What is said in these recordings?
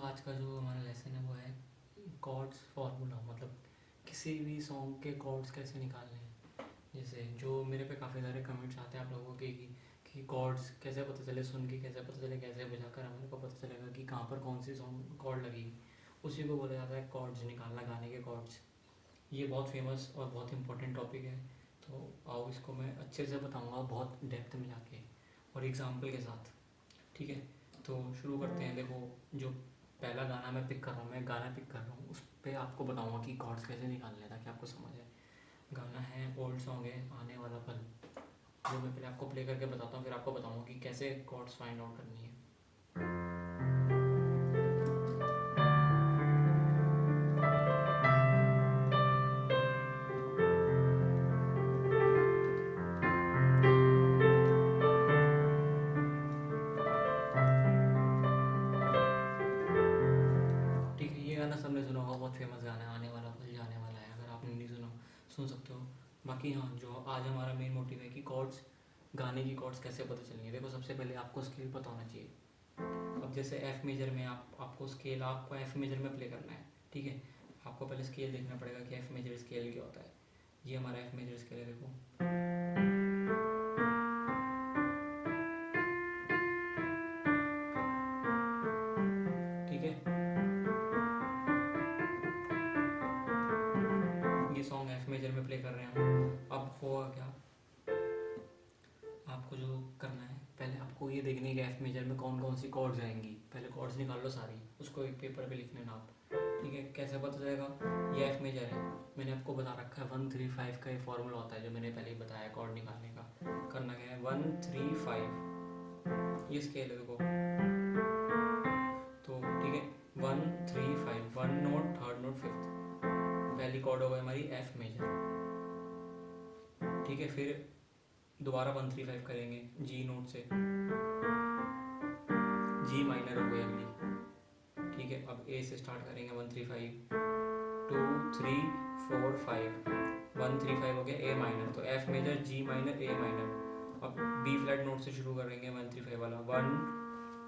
आज का जो हमारा लेसन है वो है कॉर्ड्स फार्मूला, मतलब किसी भी सॉन्ग के कॉर्ड्स कैसे निकालने हैं। जैसे जो मेरे पे काफ़ी सारे कमेंट्स आते हैं आप लोगों के कि कॉर्ड्स कैसे पता चले, सुन के कैसे पता चले, कैसे बजाकर हमारे को पता चलेगा कि कहाँ पर कौन सी सॉन्ग कॉर्ड लगेगी। उसी को बोला जाता है कॉर्ड्स निकालना, गाने के कॉर्ड्स। ये बहुत फेमस और बहुत इंपॉर्टेंट टॉपिक है। तो आओ इसको मैं अच्छे से बताऊँगा, बहुत डेप्थ में जाके और एग्जाम्पल के साथ। ठीक है, तो शुरू करते हैं। देखो, जो पहला गाना मैं पिक कर रहा हूँ, मैं गाना पिक कर रहा हूँ, उस पर आपको बताऊँगा कि कॉर्ड्स कैसे निकालने हैं ताकि आपको समझ आए। गाना है, ओल्ड सॉन्ग है, आने वाला पल। जो मैं पहले आपको प्ले करके बताता हूँ, फिर आपको बताऊँगा कि कैसे कॉर्ड्स फाइंड आउट करनी है। ठीक है, ये गाना सबने सुना होगा, बहुत फेमस गाना है, आने वाला पल जाने वाला है। अगर आपने नहीं सुना, सुन सकते हो। बाकी हाँ, जो आज हमारा मेन मोटिव है कि कॉर्ड्स, गाने की कॉर्ड्स कैसे पता चलेंगे। देखो, सबसे पहले आपको स्केल पता होना चाहिए। अब जैसे एफ़ मेजर में आपको स्केल, आपको एफ़ मेजर में प्ले करना है। ठीक है, आपको पहले स्केल देखना पड़ेगा कि एफ़ मेजर स्केल क्या होता है। ये हमारा एफ़ मेजर स्केल है, देखो। ठीक है, ये सॉन्ग एफ़ मेजर में प्ले कर रहे हैं। अब होगा क्या, आपको जो करना है, पहले आपको ये देखनी है कि एफ़ मेजर में कौन कौन सी कॉर्ड्स आएंगी। पहले कॉर्ड्स निकाल लो सारी, उसको एक पेपर पे लिख लेना आप। ठीक है, कैसे पता चलेगा, ये एफ़ मेजर है, मैंने आपको बता रखा है 1 3 5 का ये फॉर्मूला होता है जो मैंने पहले ही बताया कॉर्ड निकालने का। करना क्या है, 1 3 5, ये स्केल है, देखो। तो ठीक है, 1 3 5, 1 नोट, थर्ड नोट, फिफ्थ। पहली कॉर्ड हो गई हमारी एफ़ मेजर। ठीक है, फिर दोबारा 1 3 5 करेंगे जी नोट से, जी माइनर हो गई अगली। ठीक है, अब ए से स्टार्ट करेंगे, 1 3 5, 2 3 4 5, 1 3 5 हो गया ए माइनर, तो F major, G minor, A minor. अब बी फ्लैट नोट से शुरू करेंगे 1 3 5 वाला, 1,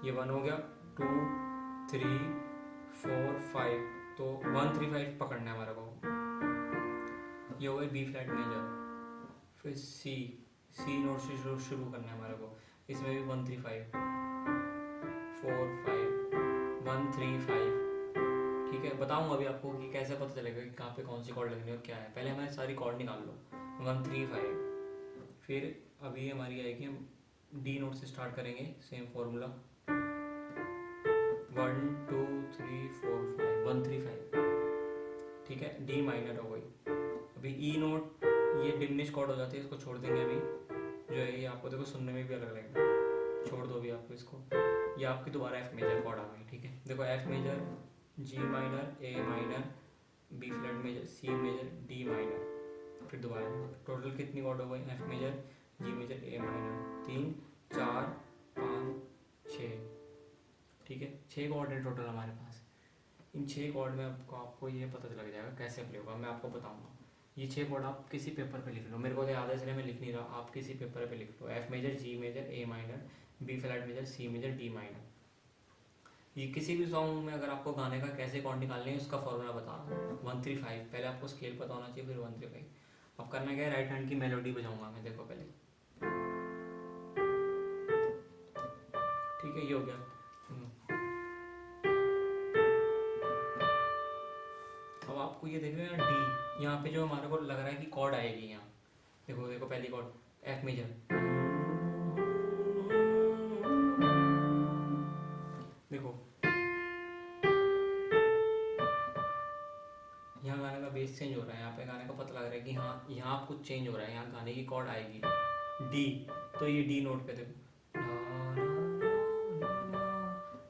ये 1 हो गया, 2 3 4 5, तो 1 3 5 पकड़ना है हमारा को। ये हो गई बी फ्लैट मेजर। फिर सी नोट से शुरू करना है हमारे को, इसमें भी 1 3 5 4 5, 1 3 5। ठीक है, बताऊंगा अभी आपको कि कैसे पता चलेगा कि कहाँ पे कौन सी कॉर्ड लगनी है और क्या है। पहले हमारी सारी कॉर्ड निकाल लो, 1 3 5। फिर अभी हमारी आएगी, हम डी नोट से स्टार्ट करेंगे, सेम फॉर्मूला, 1 2 3 4 5, 1 3 5। ठीक है, डी माइनर हो गई। अभी ई नोट, ये डिमिनिश कॉर्ड हो जाती है, इसको छोड़ देंगे अभी। जो है ये आपको देखो सुनने में भी अलग लगेगा, छोड़ दो अभी आपको इसको। ये आपकी दोबारा एफ मेजर कॉर्ड आ गई। ठीक है, देखो, F major, G minor, A minor, B flat major, C major, D minor. फिर दोबारा टोटल कितनी कॉर्ड हो गई, F major, G major, A minor, 3 4 5 6। ठीक है, 6 कॉर्ड है टोटल हमारे पास। इन 6 कॉर्ड में आपको ये पता लग जाएगा कैसे प्ले होगा, मैं आपको बताऊंगा। ये 6 कॉर्ड आप किसी पेपर पे लिख लो, मेरे को तो याद है इसलिए मैं लिख नहीं रहा, आप किसी पेपर पे लिख लो। F major, G major, A minor, B flat major, C major, D minor. ये किसी भी सॉन्ग में अगर आपको गाने का कैसे कॉर्ड निकालने है उसका फॉर्मूला बता रहा हूँ। 1 3 5, पहले आपको स्केल पता होना चाहिए, फिर 1 3 5। अब करना क्या है, राइट हैंड की मेलोडी बजाऊंगा मैं, देखो पहले। ठीक है, ये हो गया। अब आपको ये देख रहे हैं डी, यहाँ पे जो हमारे को लग रहा है कि कॉर्ड आएगी यहाँ, देखो देखो, पहली कॉर्ड एफ मेजर। देखो, यहाँ गाने का बेस चेंज हो रहा है, यहाँ पे गाने का पता लग रहा है कि हाँ यहाँ कुछ चेंज हो रहा है, यहाँ गाने की कॉर्ड आएगी डी। तो ये डी नोट पे देखो,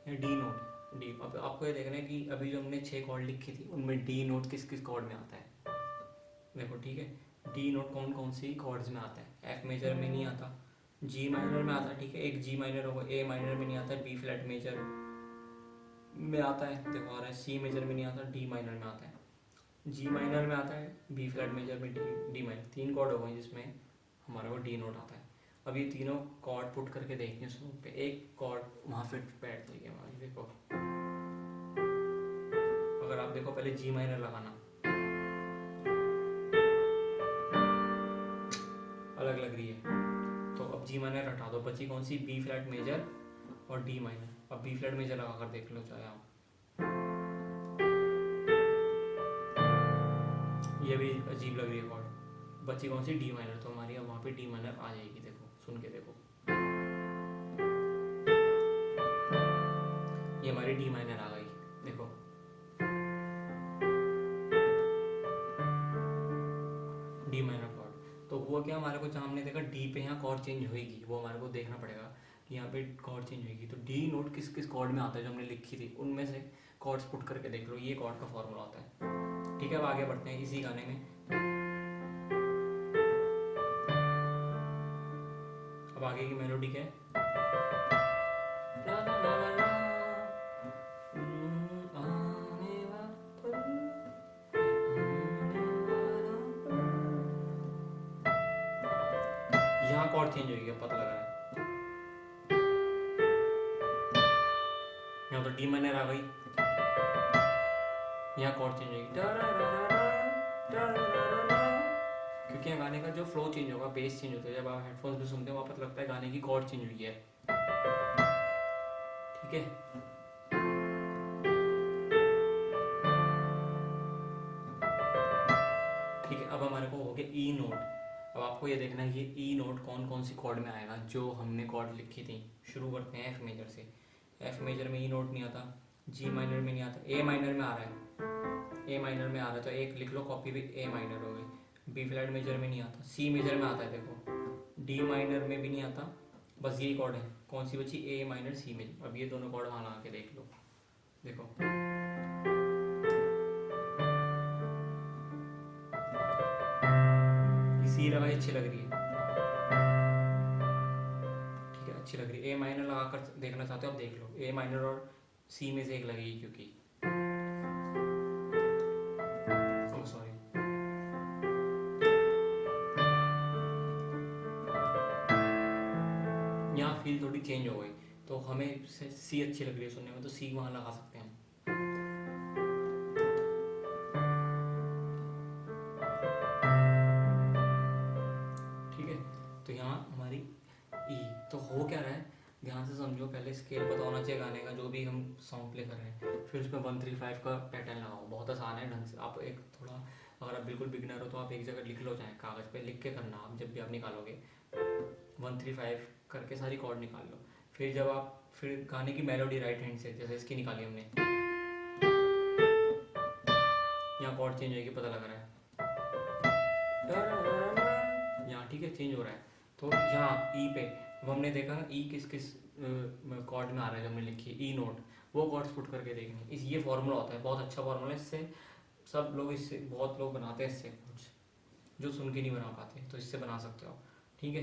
ये डी नोट, डी। अब आपको ये देखना है कि अभी जो हमने 6 कॉर्ड लिखी थी उनमें डी नोट किस किस कॉर्ड में आता है। देखो, ठीक है, डी नोट कौन कौन सी कॉर्ड्स में आता है, एफ मेजर में नहीं आता, जी माइनर में आता है। ठीक है, एक जी माइनर होगा, ए माइनर में नहीं आता, बी फ्लैट मेजर में आता है, देखो आ रहा है, सी मेजर में नहीं आता, डी माइनर में आता है, जी माइनर में आता है, बी फ्लैट मेजर में, डी माइनर। 3 कॉर्ड हो गए जिसमें हमारा को डी नोट आता है। अब ये तीनों कॉर्ड पुट करके देखते हैं सॉन्ग पे, एक कॉर्ड वहाँ फिट बैठ जाएगी हमारी, देखो। देखो पहले जी माइनर लगाना, अलग लग रही है, तो अब जी माइनर हटा दो, बची कौन सी, बी फ्लैट मेजर और डी माइनर। अब बी फ्लैट मेजर लगा कर देख लो चाहे आप, ये भी अजीब लग रही है कॉर्ड। बची कौन सी, डी माइनर, तो हमारी अब वहाँ पे डी माइनर आ जाएगी। देखो सुन के देखो, ये हमारी डी माइनर आ गई। देखो डी माइनर कॉर्ड। तो हुआ क्या हमारे को, जहाँ हमने देखा डी पे यहाँ कॉर्ड चेंज होगी, वो हमारे को देखना पड़ेगा कि यहाँ पे कॉर्ड चेंज होगी। तो डी नोट किस किस कॉर्ड में आता है जो हमने लिखी थी, उनमें से कॉर्ड्स पुट करके देख लो, ये कॉर्ड का फॉर्मूला होता है। ठीक है, अब आगे बढ़ते हैं इसी गाने में। अब आगे की मेलोडी क्या है, ला ला ला ला ला, आने वाला पल, यहाँ कॉर्ड चेंज होगी, अब पता लग रहा है। यहाँ तो डी माइनर आ गई, यहाँ कॉर्ड चेंज होगी, क्योंकि यहाँ गाने का जो फ्लो चेंज होगा, बेस चेंज होता है। जब आप हेडफोन्स में सुनते हो वहाँ पता लगता है गाने की कॉर्ड चेंज हुई है। ठीक है, ठीक है, अब हमारे को हो गया ई नोट। अब आपको ये देखना है ये ई नोट कौन कौन सी कॉर्ड में आएगा जो हमने कॉर्ड लिखी थी। शुरू करते हैं एफ मेजर से। एफ मेजर में ई नोट नहीं आता, जी माइनर में नहीं आता, ए माइनर में आ रहा है, ए माइनर में आ रहा है तो एक लिख लो कॉपी भी, ए माइनर हो गई। बी फ्लैट मेजर में नहीं आता, सी मेजर में आता है, देखो डी माइनर में भी नहीं आता, बस यही कॉर्ड है। कौन सी बची, ए माइनर सी मेजर। अब ये दोनों कॉर्ड वहाँ लगा के देख लो, देखो सी लगाई, अच्छी लग रही है, ठीक है अच्छी लग रही है। ए माइनर लगा कर देखना चाहते हो आप, देख लो ए माइनर और सी में से एक लगेगी, क्योंकि सॉरी यहाँ फील थोड़ी चेंज हो गई, तो हमें सी अच्छी लग रही है सुनने में, तो सी वहाँ लगा सकते हैं हम। ठीक है, तो यहाँ हमारी ई। तो हो क्या रहा है, ध्यान से समझो, पहले स्केल पता होना चाहिए गाने का जो भी हम सॉन्ग प्ले कर रहे हैं, फिर उसमें 135 का पैटर्न लगाओ। बहुत आसान है ढंग से, आप एक थोड़ा, अगर आप बिल्कुल बिगनर हो तो आप एक जगह लिख लो, चाहे कागज़ पे लिख के करना, आप जब भी आप निकालोगे 135 करके सारी कॉर्ड निकाल लो। फिर जब आप फिर गाने की मेलोडी राइट हैंड से, जैसे इसकी निकाली हमने, यहाँ कॉर्ड चेंज होगी, पता लग रहा है यहाँ, ठीक है चेंज हो रहा है। तो यहाँ ई पे वो हमने देखा ना, ई किस किस कॉर्ड में आ रहा है, जब हमने लिखी है ई नोट, वो कॉर्ड्स पुट करके देखने। इस ये फॉर्मूला होता है, बहुत अच्छा फॉर्मूला है, इससे सब लोग, इससे बहुत लोग बनाते हैं, इससे कुछ जो सुन के नहीं बना पाते, तो इससे बना सकते हो। ठीक है,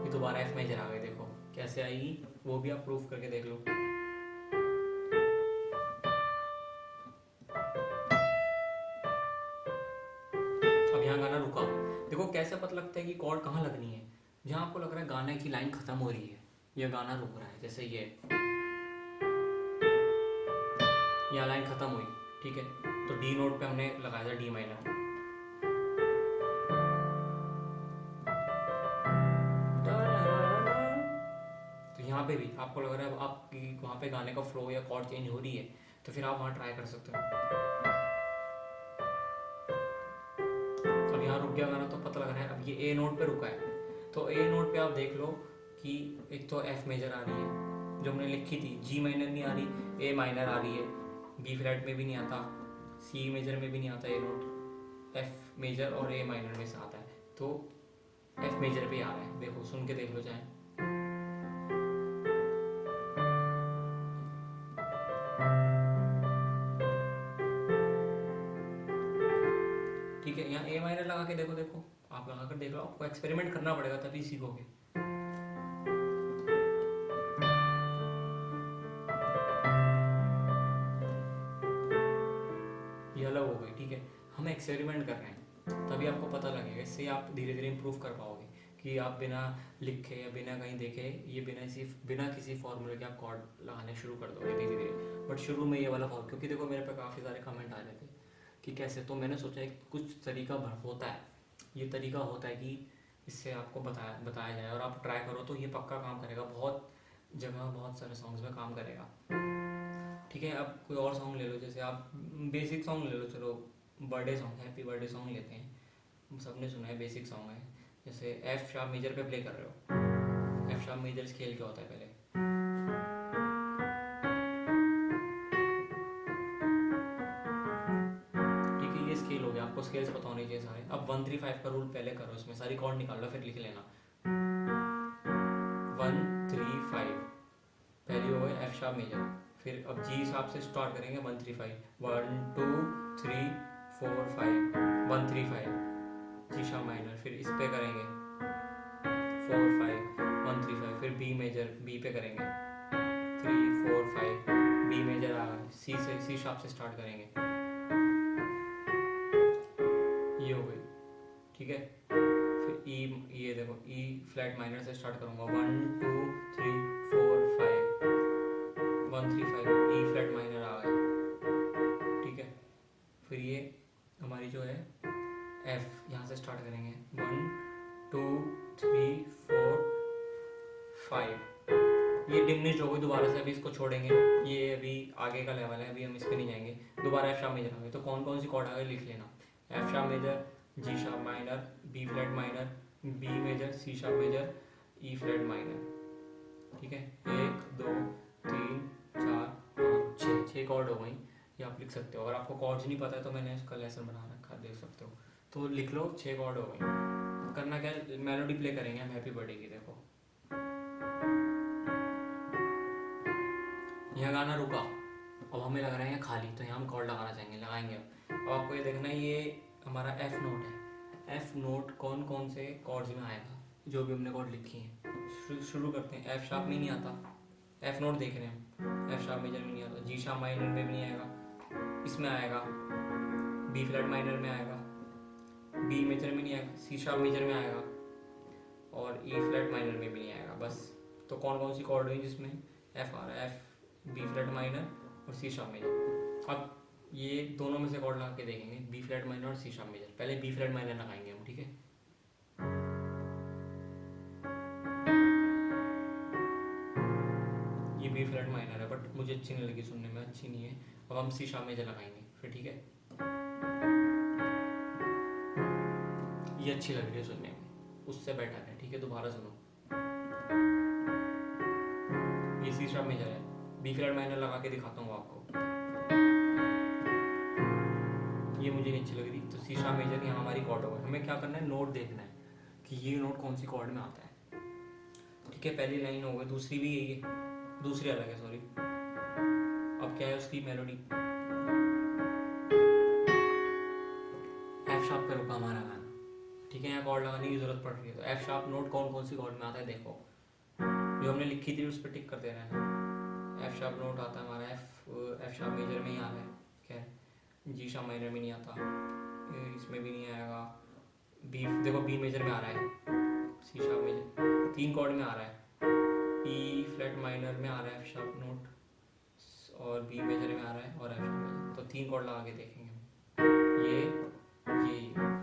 ये दोबारा एफ मेजर आ गई, देखो कैसे आएगी वो भी आप प्रूफ करके देख लो। अब यहाँ गाना रुका, देखो कैसे पता लगता है कि कॉर्ड कहाँ लगनी है। जहाँ आपको लग रहा है गाने की लाइन खत्म हो रही है, यह गाना रुक रहा है, जैसे ये यहाँ लाइन खत्म हुई, ठीक है, तो डी नोट पे हमने लगाया था डी माइनर, तो यहाँ पे भी आपको लग रहा है आपकी वहाँ पे गाने का फ्लो या कॉर्ड चेंज हो रही है, तो फिर आप वहाँ ट्राई कर सकते हो। अब यहाँ रुक गया गाना तो पता लग रहा है अब ये ए नोट पे रुका है, तो ए नोट पे आप देख लो कि एक तो एफ मेजर आ रही है जो हमने लिखी थी, जी माइनर नहीं आ रही, ए माइनर आ रही है, बी फ्लैट में भी नहीं आता, सी मेजर में भी नहीं आता ए नोट, एफ मेजर और ए माइनर में से आता है, तो एफ मेजर पे आ रहा है। देखो सुन के देख लो चाहे, ठीक है। यहाँ ए माइनर लगा के देखो, देखो आप लगा कर देख लो, आपको एक्सपेरिमेंट करना पड़ेगा तभी सीखोगे। ये अलग हो गई, ठीक है, हम एक्सपेरिमेंट कर रहे हैं तभी आपको पता लगेगा, इससे आप धीरे धीरे इम्प्रूव कर पाओगे। कि आप बिना लिखे या बिना कहीं देखे ये बिना किसी फॉर्मूले के आप कॉर्ड लगाने शुरू कर दोगे धीरे धीरे। बट शुरू में ये वाला फॉर्म, क्योंकि देखो मेरे पे काफ़ी सारे कमेंट आ रहे थे कि कैसे, तो मैंने सोचा एक कुछ तरीका होता है, ये तरीका होता है कि इससे आपको बताया जाए और आप ट्राई करो तो ये पक्का काम करेगा, बहुत जगह बहुत सारे सॉन्ग्स में काम करेगा। ठीक है, अब कोई और सॉन्ग ले लो, जैसे आप बेसिक सॉन्ग ले लो, चलो birthday song, happy birthday song लेते हैं, सबने सुना है, बेसिक सॉन्ग है। जैसे एफ शार्प मेजर पे प्ले कर रहे हो, एफ शार्प मेजर स्केल क्या होता है पहले, ठीक है, ये स्केल हो गया, आपको स्केल्स पता होने चाहिए सारे। अब 1 3 5 का रूल पहले करो, इसमें सारी कॉर्ड निकाल लो, फिर लिख लेना 1 3 5, पहली हो गई एफ शार्प मेजर। फिर अब जी शार्प से स्टार्ट करेंगे 1 3 5, 1 2 3 4 5, 1 3 5, जी शार्प माइनर, फिर इस पे करेंगे 4 5 1 3 5, फिर बी मेजर, बी पे करेंगे 3 4 5, बी मेजर आ गया, सी शार्प से स्टार्ट करेंगे, ये हो गई, ठीक है। फिर ई, ये देखो ई फ्लैट माइनर से स्टार्ट करूंगा 1 2 3 4 5, 1 3 5, ई फ्लैट माइनर आ गया, ठीक है। फिर ये हमारी जो है एफ, यहाँ से स्टार्ट करेंगे 1 2 3 4 5, ये डिमिनिश्ड हो गई दोबारा से, अभी इसको छोड़ेंगे, ये अभी आगे का लेवल है, अभी हम इस पे नहीं जाएंगे। दोबारा एफ शार्प मेजर आ गए, तो कौन कौन सी कॉर्ड आ गई लिख लेना, F sharp major, G sharp minor, B flat minor, B major, C sharp major, E flat minor, ठीक है। 1 2 3 4 5 6 कॉर्ड हो गई, ये आप लिख सकते हो। अगर आपको कॉर्ड्स नहीं पता है तो मैंने इसका लेसन बना रखा है, देख सकते हो, तो लिख लो 6 कॉर्ड हो गई। करना क्या है, मेलोडी प्ले करेंगे हम हैप्पी बर्थडे की, देखो यहाँ गाना रुका, अब हमें लग रहा है खाली, तो यहाँ हम कॉर्ड लगाना चाहेंगे, लगाएंगे। अब आपको ये देखना है, ये हमारा एफ नोट है, एफ नोट कौन कौन से कॉर्ड्स में आएगा, जो भी हमने कॉर्ड लिखी है। शुरू करते हैं, एफ शार्प में नहीं आता, एफ नोट देख रहे हैं हम, एफ शार्प मेजर में नहीं आता, जी शार्प माइनर में भी नहीं आएगा, इसमें आएगा, बी फ्लैट माइनर में आएगा, बी मेजर में नहीं आएगा, सी शार्प मेजर में आएगा, और ई फ्लैट माइनर में भी नहीं आएगा, बस। तो कौन कौन सी कॉर्ड हुई जिसमें एफ आ रहा है, एफ, बी फ्लैट माइनर और सी शार्प मेजर। अब ये दोनों में से कॉर्ड लगा के देखेंगे, बी फ्लैट माइनर और सी शार्प मेजर। पहले बी फ्लैट माइनर लगाएंगे हम, ठीक है। ये बी फ्लैट माइनर है, बट मुझे अच्छी नहीं लगी सुनने में, अच्छी नहीं है। अब हम सी शार्प मेजर लगाएंगे फिर, ठीक है। ये अच्छी लग रही है सुनने में, उससे बेटर है, ठीक है। दोबारा सुनो, ये सी शार्प मेजर है, बी फ्लैट माइनर लगा के दिखाता हूँ आपको, ये मुझे नहीं अच्छी लग रही, तो सी शार्प मेजर यहाँ हमारी कॉर्ड होगा। हमें क्या करना है, नोट देखना है कि ये नोट कौन सी कॉर्ड में आता है, ठीक है। पहली लाइन हो गई, दूसरी भी यही है, दूसरी अलग है, सॉरी। अब क्या है उसकी मेलोडी, एफ शार्प पे रुका हमारा गाना, ठीक है। यहाँ कॉर्ड लगाने की जरूरत पड़ रही है, तो एफ शार्प नोट कौन कौन सी कॉर्ड में आता है देखो, जो हमने लिखी थी उस पर टिक करते रहना। एफ शार्प नोट आता है हमारा, एफ शार्प मेजर में ही आ रहा है, खैर जी शार्प माइनर में नहीं आता, इसमें भी नहीं आएगा, बी देखो बी मेजर में आ रहा है, सी शार्प मेजर 3 कॉर्ड में आ रहा है, ई फ्लैट माइनर में आ रहा है एफ शार्प नोट, और बी मेजर में आ रहा है, और एफ शार्प मेजर, तो 3 कॉर्ड लगा के देखेंगे ये,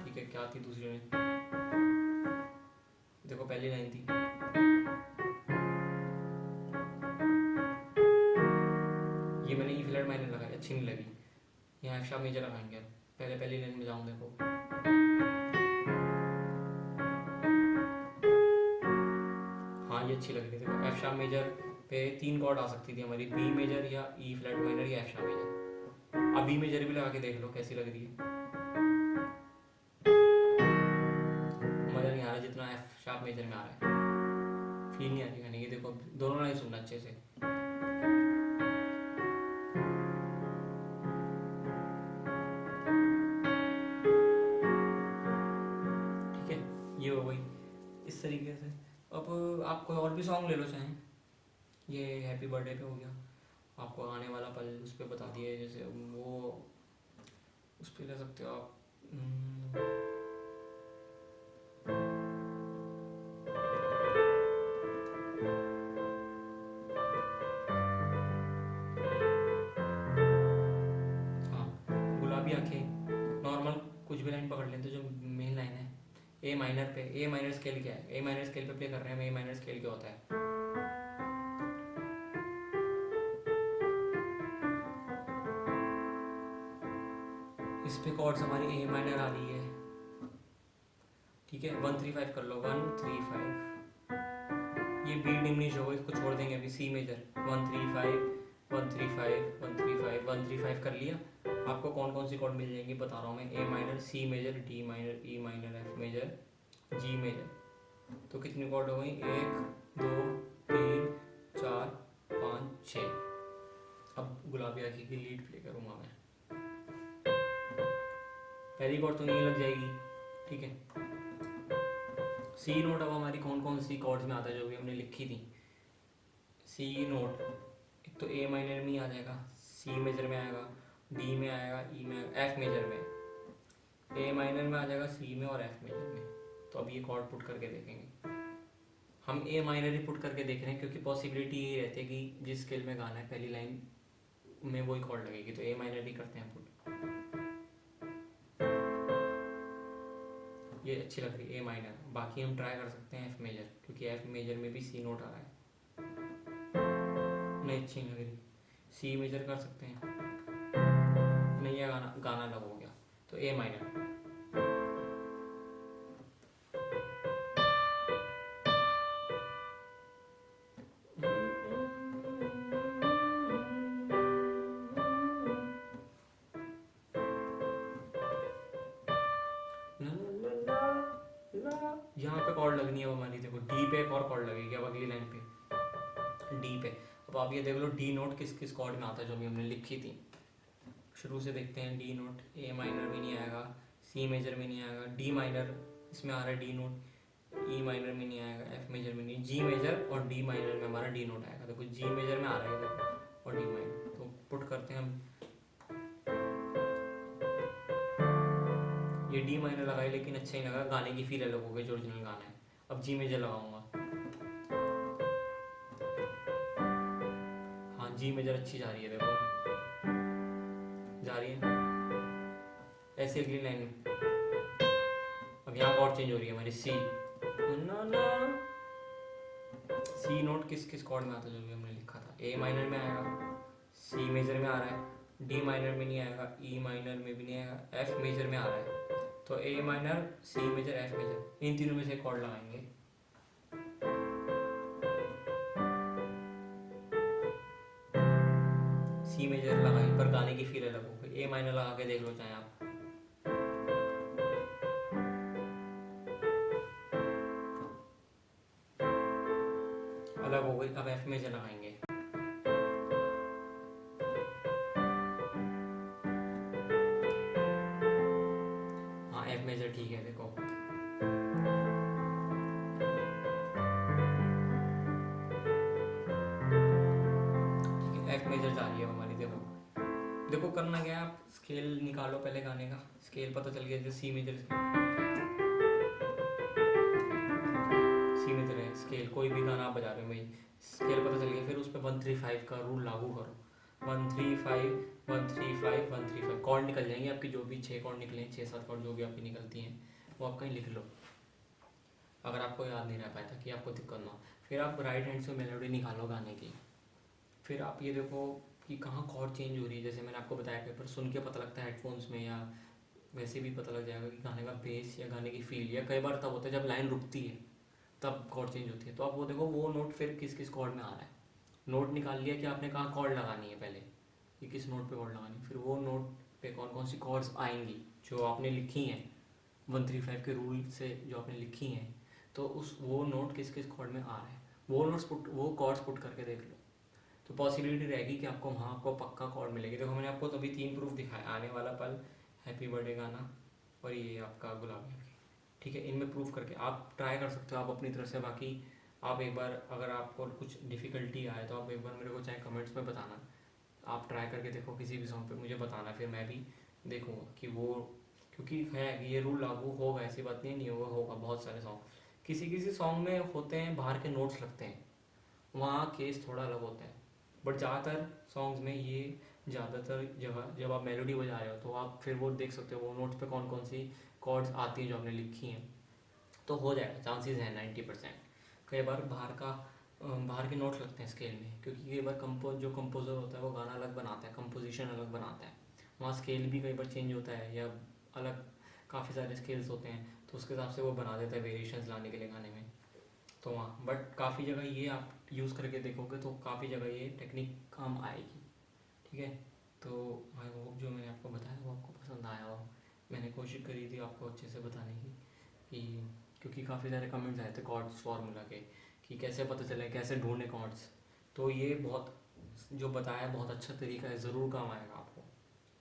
ठीक है। क्या थी दूसरी लाइन, देखो पहली लाइन थी, ये मैंने ई फ्लैट माइनर लगाई, अच्छी नहीं लगी, यहाँ एफ शार्प मेजर लगाएंगे। पहली लाइन में जाऊँ, देखो हाँ ये अच्छी लग रही है, देखो एफ शार्प मेजर पे 3 कॉर्ड आ सकती थी हमारी, बी मेजर या ई फ्लैट माइनर या एफ शार्प मेजर। अब बी मेजर भी लगा के देख लो कैसी लग रही है, मजा नहीं आ रहा जितना एफ शार्प मेजर में आ रहा है, फील नहीं आ रही गाने की। देखो दोनों लाइन सुनना अच्छे से, ठीक है। ये हो गई इस तरीके से। अब आप कोई और भी सॉन्ग ले लो चाहें, ये हैप्पी बर्थडे पे हो गया, आपको आने वाला पल उस पर बता दिया, जैसे वो उस पर ले सकते हो आप, ए माइनर पे। ए माइनर स्केल क्या है? ए माइनर स्केल पे प्ले कर रहे हैं हम। ए माइनर स्केल क्या होता है? इस पे कॉर्ड्स हमारी ए माइनर आ रही है, ठीक है। 1 3 5 कर लो, 1 3 5। ये बी डिमिनिश होगा, इसको छोड़ देंगे अभी। सी मेजर 1 3 5 1 3 5 1 3 5 1 3 5 कर लिया। आपको कौन कौन सी कॉर्ड मिल जाएंगी बता रहा हूँ मैं। A minor, C major, D minor, E minor, F major, G major. तो कितनी कॉर्ड हो गई? 1 2 3 4 5 6। अब गुलाबी आँखें की लीड प्ले करूँगा मैं। पहली कॉर्ड तो यहीं लग जाएगी, ठीक है। सी नोट अब हमारी कौन कौन सी कॉर्ड्स में आता है जो भी हमने लिखी थी। सी नोट एक तो ए माइनर में ही आ जाएगा, सी मेजर में आएगा, डी में आएगा, ई में आएगा, एफ मेजर में। ए माइनर में आ जाएगा, सी में और एफ मेजर में। तो अब ये कॉर्ड पुट करके देखेंगे हम। ए माइनर ही पुट करके देख रहे हैं क्योंकि पॉसिबिलिटी ये रहती है कि जिस स्केल में गाना है पहली लाइन में वही कॉर्ड लगेगी, तो ए माइनर ही करते हैं पुट। ये अच्छी लग रही है ए माइनर। बाकी हम ट्राई कर सकते हैं एफ मेजर, क्योंकि एफ मेजर में भी सी नोट आ रहा है। नहीं अच्छी लग रही। सी मेजर कर सकते हैं, नहीं है गाना, गाना अलग हो गया। तो ए माइनर। यहाँ पे कॉर्ड लगनी है हमारी, देखो डी पे एक और कॉर्ड लगेगी अब अगली लाइन पे, डी पे। अब आप ये देख लो डी नोट किस किस कॉर्ड में आता है जो भी हमने लिखी थी। शुरू से देखते हैं। डी नोट ए माइनर में नहीं आएगा, सी मेजर में नहीं आएगा, डी माइनर इसमें आ रहा है डी नोट, ई माइनर में नहीं आएगा, एफ मेजर में नहीं, जी मेजर और डी माइनर में हमारा डी नोट आएगा। देखो जी मेजर में आ रहा है देखो, और डी माइनर। तो पुट करते हैं हम। ये डी माइनर लगाए लेकिन अच्छा ही लगा, गाने की फील अलग हो गई जो ओरिजिनल गाना है। अब जी मेजर लगाऊंगा। हाँ जी मेजर अच्छी जा रही है, देखो जा रही है ऐसे अगली लाइन में। अब यहाँ कॉर्ड चेंज हो रही है हमारी। सी सी नोट किस किस कॉर्ड में आता है जो भी हमने लिखा था। ए माइनर में आएगा, सी मेजर में आ रहा है, डी माइनर में नहीं आएगा, ई माइनर में भी नहीं आएगा, एफ मेजर में आ रहा है। तो A minor, C major, F major, इन तीनों में से कॉर्ड लगाएंगे। सी मेजर लगाई पर गाने की फील अलग हो गई। ए माइनर लगा के देख लो चाहे आप। अलग हो गई। अब एफ मेजर लगाएंगे। हाँ एफ मेजर ठीक है, देखो एफ मेजर जा रही है हमारी। देखो देखो करना क्या है, आप स्केल निकालो पहले गाने का। स्केल पता चल गया, जैसे सी मेजर है स्केल, कोई भी गाना आप बजा रहे हो भाई, स्केल पता चल गया। फिर उस पर 1 3 5 का रूल लागू करो। 1 3 5 1 3 5 1 3 5 कॉर्ड निकल जाएंगे आपकी, जो भी 6 कॉर्ड निकले, 6 7 कॉर्ड जो भी आपकी निकलती हैं वो आप कहीं लिख लो, अगर आपको याद नहीं रह पाया था कि आपको दिक्कत ना हो। फिर आप राइट हैंड से मेलोडी निकालो गाने की। फिर आप ये देखो कि कहाँ कॉर्ड चेंज हो रही है। जैसे मैंने आपको बताया पेपर सुन के पता लगता है हेडफोन्स में, या वैसे भी पता लग जाएगा कि गाने का बेस या गाने की फील, या कई बार तब होता है जब लाइन रुकती है तब कॉर्ड चेंज होती है। तो आप वो देखो वो नोट फिर किस किस कॉर्ड में आ रहा है। नोट निकाल लिया कि आपने कहाँ कॉर्ड लगानी है पहले, कि किस नोट पे कॉर्ड लगानी है। फिर वो नोट पे कौन कौन सी कॉर्ड्स आएंगी जो आपने लिखी हैं 1 3 5 के रूल से जो आपने लिखी हैं, तो उस वो नोट किस किस कॉर्ड में आ रहा है, वो नोट्स पुट, वो कॉर्ड्स पुट करके देख लो। तो पॉसिबिलिटी रहेगी कि आपको वहाँ आपको पक्का कॉर्ड मिलेगी। देखो मैंने आपको तभी 3 प्रूफ दिखाया, आने वाला पल, हैप्पी बर्थडे गाना और ये आपका गुलाबी, ठीक है। इनमें प्रूफ करके आप ट्राई कर सकते हो आप अपनी तरफ से। बाकी आप एक बार अगर आपको कुछ डिफ़िकल्टी आए तो आप एक बार मेरे को चाहे कमेंट्स में बताना, आप ट्राई करके देखो किसी भी सॉन्ग पे, मुझे बताना, फिर मैं भी देखूँगा कि वो, क्योंकि है कि ये रूल लागू होगा, ऐसी बात नहीं होगा, होगा। बहुत सारे सॉन्ग किसी किसी सॉन्ग में होते हैं बाहर के नोट्स लगते हैं, वहाँ केस थोड़ा अलग होता है। बट ज़्यादातर सॉन्ग्स में ये ज़्यादातर जगह जब आप मेलोडी बजा रहे हो तो आप फिर वो देख सकते हो वो नोट्स पे कौन कौन सी कॉर्ड्स आती हैं जो आपने लिखी हैं। तो हो जाएगा, चांसेस हैं 90%। कई बार बाहर के नोट्स लगते हैं स्केल में, क्योंकि कई बार जो कंपोज़र होता है वो गाना अलग बनाता है, कंपोजिशन अलग बनाता है, वहाँ स्केल भी कई बार चेंज होता है या अलग काफ़ी सारे स्केल्स होते हैं, तो उसके हिसाब से वो बना देता है वेरिएशंस लाने के लिए गाने में। तो वहाँ बट काफ़ी जगह ये आप यूज़ करके देखोगे तो काफ़ी जगह ये टेक्निक काम आएगी। ठीक है, तो आई होप जो मैंने आपको बताया वो आपको पसंद आया हो। मैंने कोशिश करी थी आपको अच्छे से बताने की कि क्योंकि काफ़ी सारे कमेंट्स आए थे कॉर्ड्स फार्मूला के कि कैसे पता चले, कैसे ढूंढे कॉर्ड्स। तो ये बहुत जो बताया बहुत अच्छा तरीका है, ज़रूर काम आएगा आपको।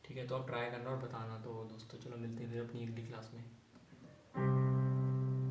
ठीक है, तो आप ट्राई करना और बताना। तो दोस्तों चलो मिलते हैं फिर अपनी अगली क्लास में।